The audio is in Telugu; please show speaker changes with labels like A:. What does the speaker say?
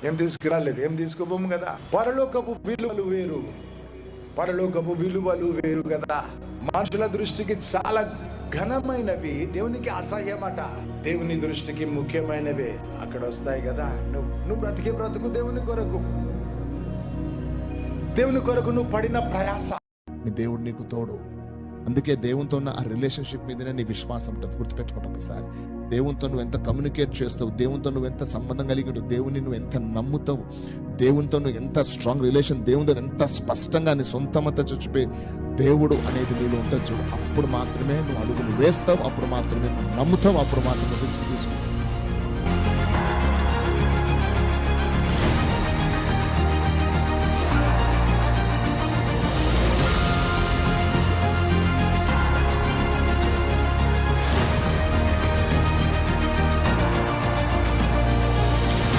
A: ఏం తీసుకురాలేదు, ఏం తీసుకోబోము కదా. పరలోకపు విలువలు వేరు, పరలోకపు విలువలు వేరు కదా. మనుషుల దృష్టికి చాలా ఘనమైనవి, దేవునికి అసహ్యమట. దేవుని దృష్టికి ముఖ్యమైనవే అక్కడ వస్తాయి కదా. నువ్వు బ్రతికే బ్రతుకు దేవుని కొరకు, దేవుని కొరకు నువ్వు పడిన ప్రయాస.
B: నీ దేవుడు నీకు తోడు. అందుకే దేవునితో ఉన్న ఆ రిలేషన్షిప్ మీదనే నీ విశ్వాసం ఉంటుంది. గుర్తుపెట్టుకోండి ఒకసారి. దేవునితో నువ్వు ఎంత కమ్యూనికేట్ చేస్తావు, దేవునితో నువ్వు ఎంత సంబంధం కలిగి ఉంటావు, దేవుని నువ్వు ఎంత నమ్ముతావు, దేవునితో నువ్వు ఎంత స్ట్రాంగ్ రిలేషన్, దేవునితో ఎంత స్పష్టంగా నీ సొంతమంతా చచ్చిపోయి దేవుడు అనేది నీలో ఉంటుంది చూడు. అప్పుడు మాత్రమే నువ్వు అడుగులు వేస్తావు, అప్పుడు మాత్రమే నువ్వు నమ్ముతావు, అప్పుడు మాత్రమే రిస్క్ తీసుకుంటావు.